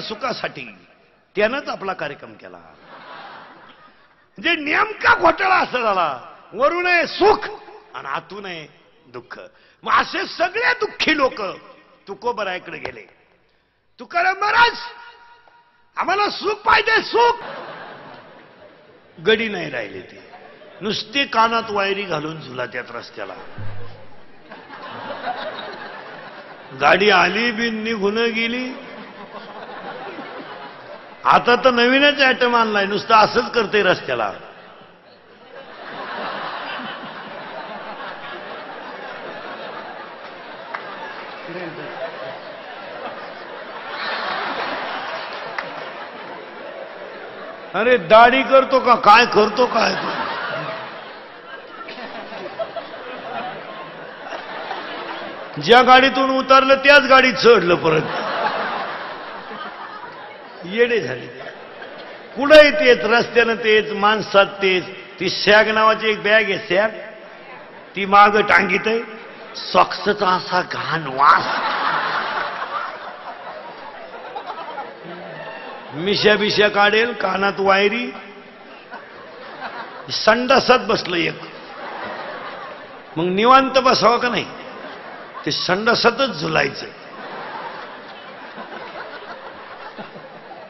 सुखासाठी त्यानंच आपला कार्यक्रम केला. म्हणजे नेमका घोटाळा असा झाला, वरून आहे सुख आणि आतून आहे दुःख. मग असे सगळे दुःखी लोक तुकोबरायाकडे गेले. तुकाराम महाराज, आम्हाला सुख पाहिजे, सुख. गडी नाही राहिले, ते नुसते कानात वायरी घालून झुलात्यात रस्त्याला. गाडी आली बिन निघून गेली. आता तर नवीनच आयटम आणलाय, नुसतं असंच करते रस्त्याला. अरे दाढी करतो का काय करतो काय? ज्या गाडीतून उतरलं त्याच गाडीत चढलं परत. येडे झाले. कुठंही तेच, रस्त्यानं तेच, माणसात तेच. ती सॅग नावाची एक बॅग आहे, सॅग, ती माग टांगीत आहे. सॉक्सचा असा घाण वास. मिशा बिशा काढेल, कानात वायरी, संडासात बसलं एक. मग निवांत बसावं का नाही? ते संडासातच झुलायचं.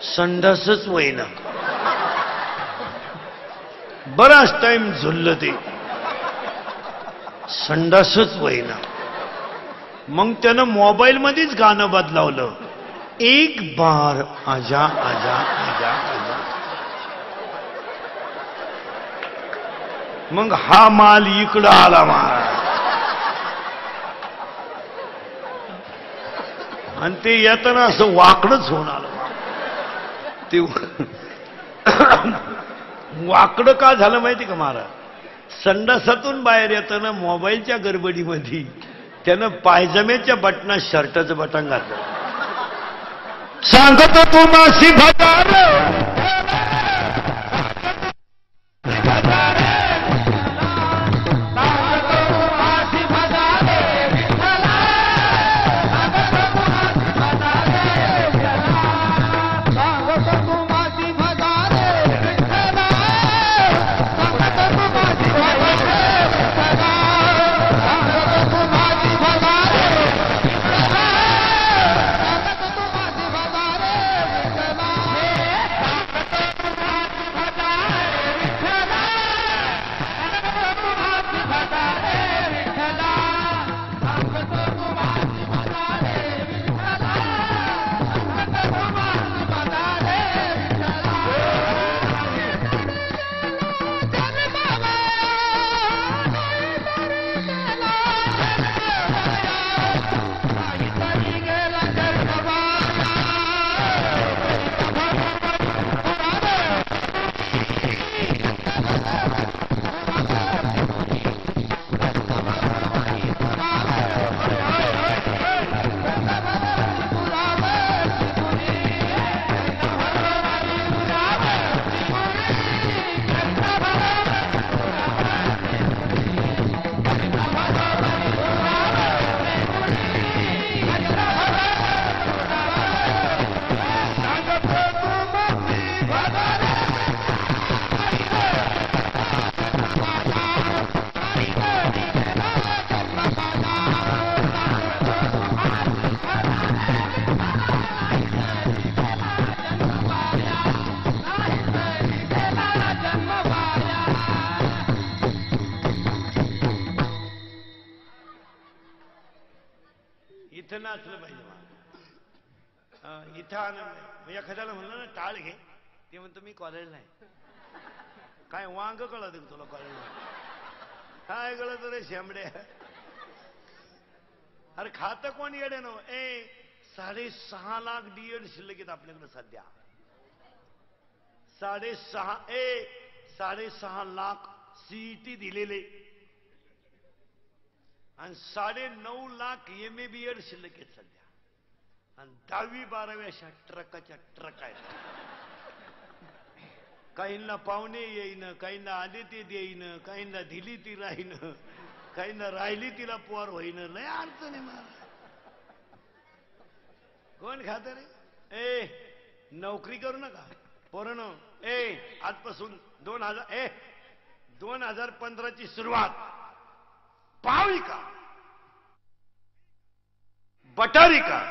संडासच वयना. बराच टाइम झुललं ते, संडासच वयना. मग त्यानं मोबाईल मध्येच गाणं बदलावलं, एक बार आजा आजा आजा आजा. मग हा माल इकडं आला महाराज, आणि ते येताना असं वाकडच होऊन आलं. ते वाकडं का झालं माहिती का महाराज? संडासातून बाहेर येताना मोबाईलच्या गडबडीमध्ये त्यानं पायजमेच्या बटनात शर्टाचं बटन घातलं. सांगतो तू मासी भटार, इथं नाचलं पाहिजे. इथं आनंद. एखाद्याला म्हणलं ना टाळ घे, ते म्हणतो मी कॉलेज नाही. काय वांग कळत तुला कॉलेजला? काय कळत रे शेंबड्या? अरे खातं कोण येडे नो? 6.5 लाख डीएड शिल्लक आहेत आपल्याकडे सध्या. 6.5 लाख सीईटी दिलेले आणि 9.5 लाख MA-BEd शिल्लक आहेत सध्या. आणि 10वी 12वी अशा ट्रकाच्या ट्रक आहेत. काहींना पाहुणे येईन, काहींना आले ते देईन, काहींना दिली ती राहीन, काहींना राहिली तिला पोर होईन. लय अडचण आहे महाराज. कोण खात रे? नोकरी करू नका पोरांनो. आजपासून 2015ची सुरुवात. पावी का बटारी का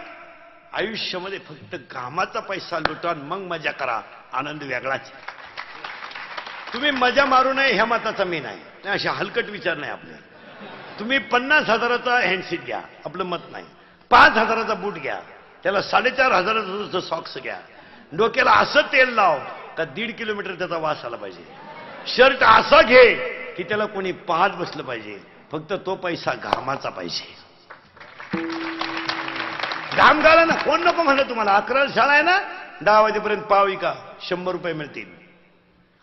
आयुष्यामध्ये फक्त कामाचा पैसा लुटा मग मजा करा. आनंद वेगळाच. तुम्ही मजा मारू नये ह्या मताचा मी नाही. अशा हलकट विचार नाही आपले. तुम्ही 50,000चा हँडसीट घ्या, आपलं मत नाही. 5,000चा बूट घ्या, त्याला 4,500चं सॉक्स घ्या. डोक्याला असं तेल लाव का 1.5 किलोमीटर त्याचा वास आला पाहिजे. शर्ट असा घे की त्याला कोणी पाहत बसलं पाहिजे. फक्त तो पैसा घामाचा पाहिजे. घाम घाला ना. कोण नको म्हणलं तुम्हाला. 11ला शाळा आहे ना, 10 वाजेपर्यंत पावी का 100 रुपये मिळतील.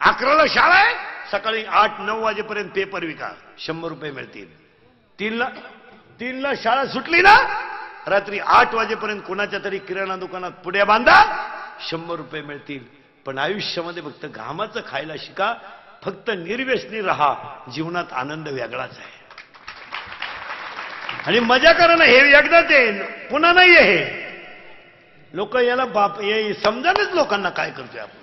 11ला शाळा आहे, सकाळी 8-9 वाजेपर्यंत पेपर विका 100 रुपये मिळतील. 3ला शाळा सुटली ना, रात्री 8 वाजेपर्यंत कोणाच्या तरी किराणा दुकानात पुड्या बांधा 100 रुपये मिळतील. पण आयुष्यामध्ये फक्त घामाचं खायला शिका. फक्त निर्व्यसनी राहा. जीवनात आनंद वेगळाच आहे. आणि मजा करा ना. हे एकदाच आहे, पुन्हा नाही आहे. हे लोक याला बाप हे समजानच लोकांना काय करतोय आपण.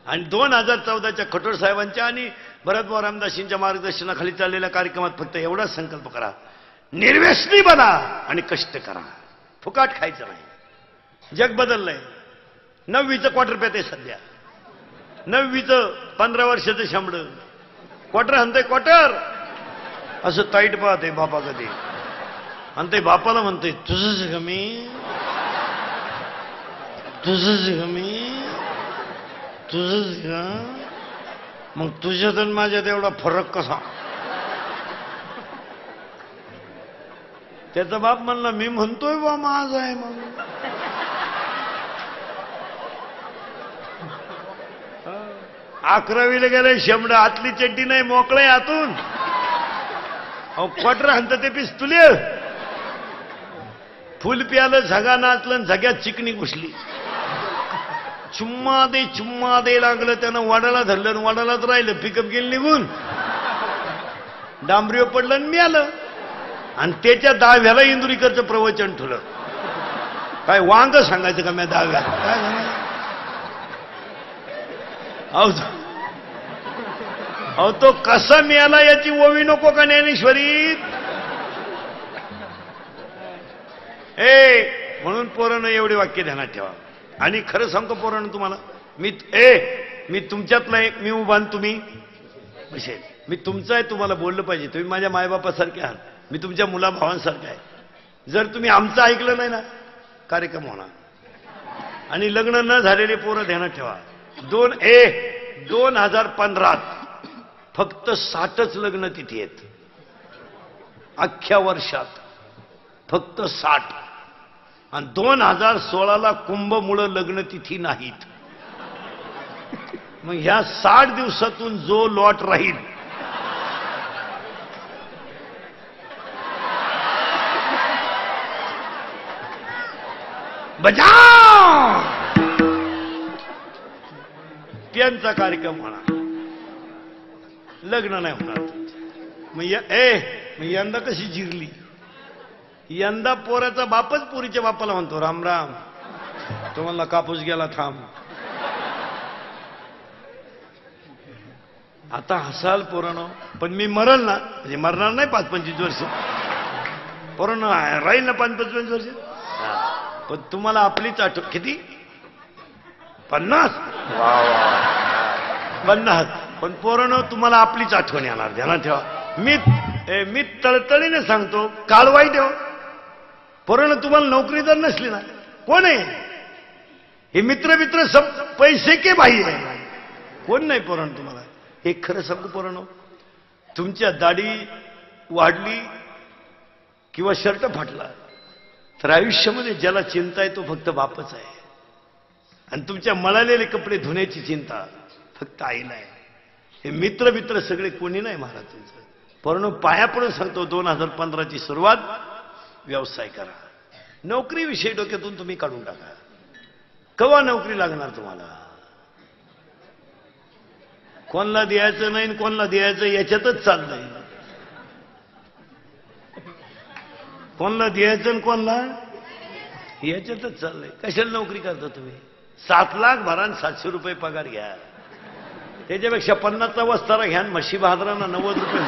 आणि 2014च्या खटोळ साहेबांच्या आणि भरतभाऊ रामदासींच्या मार्गदर्शनाखाली चाललेल्या कार्यक्रमात फक्त एवढाच संकल्प करा. निर्व्यसनी बना आणि कष्ट करा. फुकाट खायचं नाही. जग बदललंय. 9वीचं क्वार्टर पेते सध्या. 9वीचं 15 वर्षाचं शंभड क्वार्टर आणतंय. क्वार्टर असं ताईट पाहते बापा कधी. आणि ते बापाला म्हणतोय तुझंच कमी, तुझंच कमी, तुझंच का. मग तुझ्यात आणि माझ्यात एवढा फरक कसा. त्याचा बाप म्हणला मी म्हणतोय बा माझा आहे. मग 11वीला गेले शेंबड. आतली चड्डी नाही, मोकळे आतून. अहो क्वार्टर आणतं ते पिस्तुले. फुल प्यालं, झगा नाचलं, झग्यात चिकणी घुसली. चुम्मा दे लागलं. त्यानं वाडाला धरलं आणि वाडालाच राहिलं. पिकअप गेलं निघून. डांबरीवर पडलं आणि मी आलं. आणि त्याच्या 10व्याला इंदुरीकरचं प्रवचन ठेवलं. काय वांग सांगायचं का मी 10व्या. काय अहो तो कसा मिळाला याची ओवी नको का ज्ञानेश्वरीत. म्हणून पोरानं एवढे वाक्य ध्यानात ठेवा. आणि खरं सांगतो पोरानं तुम्हाला, मी तुमच्यातला एक. मी उभा तुम्ही असे. मी तुमचं आहे, तुम्हाला बोललं पाहिजे. तुम्ही माझ्या मायबापासारखे आहात, मी तुमच्या मुलाभावांसारखं आहे. जर तुम्ही आमचं ऐकलं नाही ना, कार्यक्रम होणार. आणि लग्न न झालेले पोरं ध्यानात ठेवा. 2015 फक्त 60च लग्न तिथी आहेत. अख्ख्या वर्षात फक्त 60. आणि 2016ला कुंभमुळं लग्न तिथी नाहीत. मग ह्या 60 दिवसातून जो लॉट राहील बजाव त्यांचा कार्यक्रम होणार. लग्न नाही होणार. मग यंदा कशी जिरली. यंदा पोराचा बापच पोरीच्या बापाला म्हणतो राम राम, तो म्हणला कापूस गेला थांब. आता हसाल पोरानो, पण मी मरल ना, म्हणजे मरणार नाही 5-25 वर्ष. पोरानो राहील ना 5-25 वर्ष. पण तुम्हाला आपलीच आठवण. किती? 50. 50. पण पोरानो तुम्हाला आपलीच आठवण येणार. ध्यानात ठेवा. मी तळतळीने सांगतो, काळ वाईट आहे. पोरानो तुम्हाला नोकरी जर नसली ना, कोण आहे हे मित्र सब पैसे के भाई आहे. कोण नाही पोरानो तुम्हाला. हे खरं सांगू पोरानो, तुमच्या दाढी वाढली किंवा शर्ट फाटला तर आयुष्यामध्ये ज्याला चिंता आहे तो फक्त बापच आहे. आणि तुमच्या मळालेले कपडे धुण्याची चिंता फक्त आईला आहे. हे मित्र सगळे कोणी नाही महाराज तुमचं. पोरानो पाया पडून सांगतो, 2015ची सुरुवात व्यवसाय करा. नोकरीविषयी डोक्यातून तुम्ही काढून टाका. केव्हा नोकरी लागणार तुम्हाला. कोणला द्यायचं नाही, कोणला द्यायचं याच्यातच चाललंय. कोणला द्यायचं आणि कोणला याच्यातच चाललंय. कशाला नोकरी करता तुम्ही? 7 लाख भरा आणि 700 रुपये पगार घ्या. त्याच्यापेक्षा 50चा वस्तारा घ्या, म्हशी बहादरांना 90 रुपये